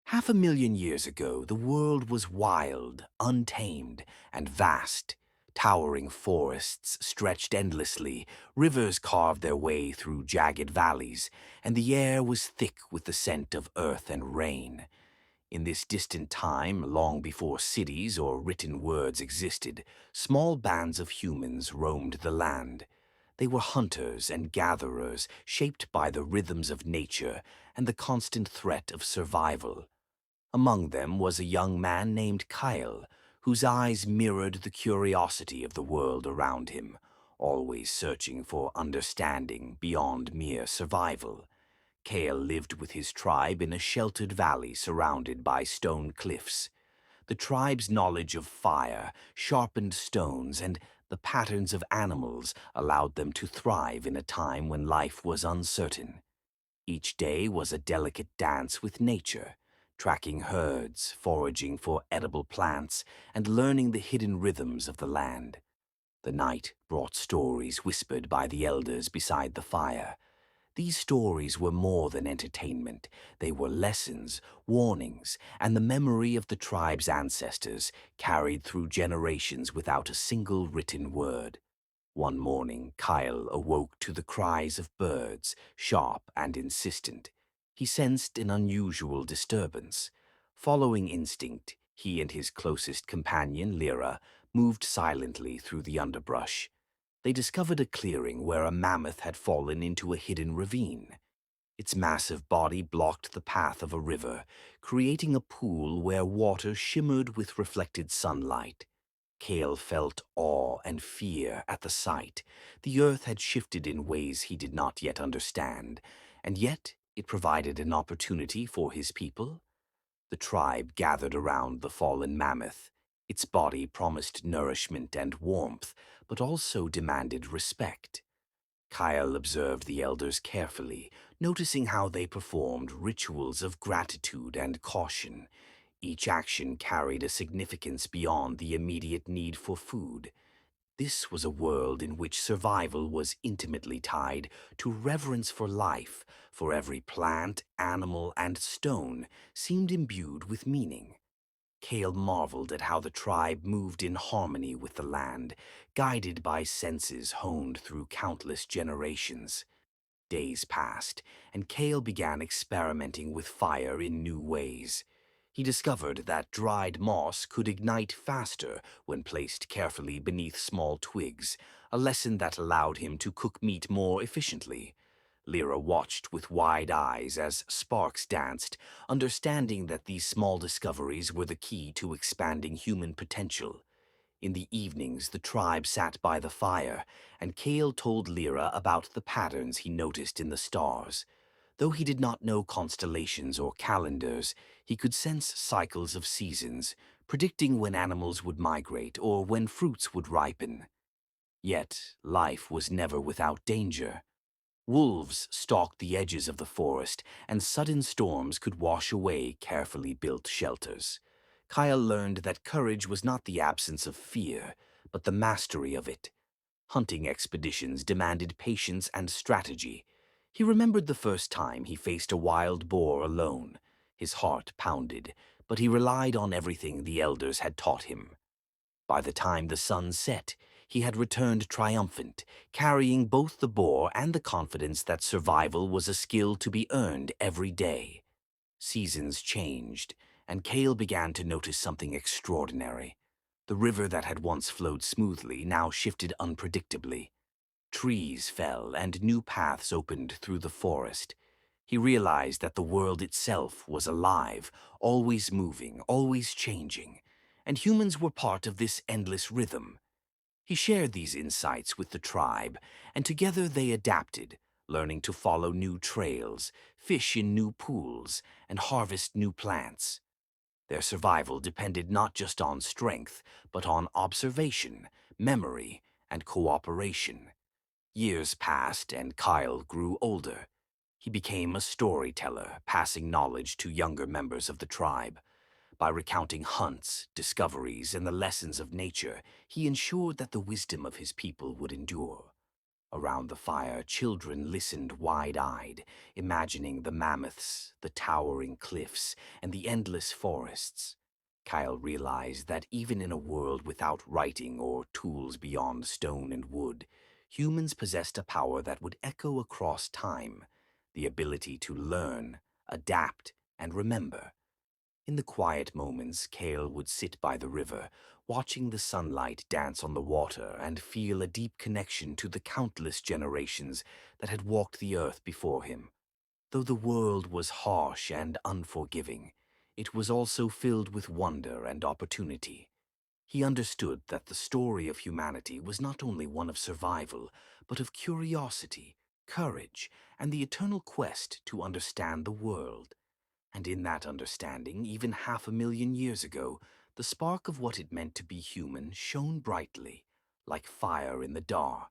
500,000 years ago, the world was wild, untamed, and vast. Towering forests stretched endlessly, rivers carved their way through jagged valleys, and the air was thick with the scent of earth and rain. In this distant time, long before cities or written words existed, small bands of humans roamed the land. They were hunters and gatherers, shaped by the rhythms of nature and the constant threat of survival. Among them was a young man named Kyle, whose eyes mirrored the curiosity of the world around him, always searching for understanding beyond mere survival. Kale lived with his tribe in a sheltered valley surrounded by stone cliffs. The tribe's knowledge of fire, sharpened stones, and the patterns of animals allowed them to thrive in a time when life was uncertain. Each day was a delicate dance with nature, tracking herds, foraging for edible plants, and learning the hidden rhythms of the land. The night brought stories whispered by the elders beside the fire. These stories were more than entertainment. They were lessons, warnings, and the memory of the tribe's ancestors, carried through generations without a single written word. One morning, Kyle awoke to the cries of birds, sharp and insistent. He sensed an unusual disturbance. Following instinct, he and his closest companion, Lyra, moved silently through the underbrush. They discovered a clearing where a mammoth had fallen into a hidden ravine. Its massive body blocked the path of a river, creating a pool where water shimmered with reflected sunlight. Kale felt awe and fear at the sight. The earth had shifted in ways he did not yet understand, and yet it provided an opportunity for his people. The tribe gathered around the fallen mammoth. Its body promised nourishment and warmth, but also demanded respect. Kyle observed the elders carefully, noticing how they performed rituals of gratitude and caution. Each action carried a significance beyond the immediate need for food. This was a world in which survival was intimately tied to reverence for life, for every plant, animal, and stone seemed imbued with meaning. Kale marveled at how the tribe moved in harmony with the land, guided by senses honed through countless generations. Days passed, and Kale began experimenting with fire in new ways. He discovered that dried moss could ignite faster when placed carefully beneath small twigs, a lesson that allowed him to cook meat more efficiently. Lyra watched with wide eyes as sparks danced, understanding that these small discoveries were the key to expanding human potential. In the evenings, the tribe sat by the fire, and Kale told Lyra about the patterns he noticed in the stars. Though he did not know constellations or calendars, he could sense cycles of seasons, predicting when animals would migrate or when fruits would ripen. Yet, life was never without danger. Wolves stalked the edges of the forest, and sudden storms could wash away carefully built shelters. Kyle learned that courage was not the absence of fear, but the mastery of it. Hunting expeditions demanded patience and strategy. He remembered the first time he faced a wild boar alone. His heart pounded, but he relied on everything the elders had taught him. By the time the sun set, he had returned triumphant, carrying both the boar and the confidence that survival was a skill to be earned every day. Seasons changed, and Kale began to notice something extraordinary. The river that had once flowed smoothly now shifted unpredictably. Trees fell, and new paths opened through the forest. He realized that the world itself was alive, always moving, always changing, and humans were part of this endless rhythm. He shared these insights with the tribe, and together they adapted, learning to follow new trails, fish in new pools, and harvest new plants. Their survival depended not just on strength, but on observation, memory, and cooperation. Years passed, and Kyle grew older. He became a storyteller, passing knowledge to younger members of the tribe. By recounting hunts, discoveries, and the lessons of nature, he ensured that the wisdom of his people would endure. Around the fire, children listened wide-eyed, imagining the mammoths, the towering cliffs, and the endless forests. Kyle realized that even in a world without writing or tools beyond stone and wood, humans possessed a power that would echo across time, the ability to learn, adapt, and remember. In the quiet moments, Kale would sit by the river, watching the sunlight dance on the water and feel a deep connection to the countless generations that had walked the earth before him. Though the world was harsh and unforgiving, it was also filled with wonder and opportunity. He understood that the story of humanity was not only one of survival, but of curiosity, courage, and the eternal quest to understand the world. And in that understanding, even 500,000 years ago, the spark of what it meant to be human shone brightly, like fire in the dark.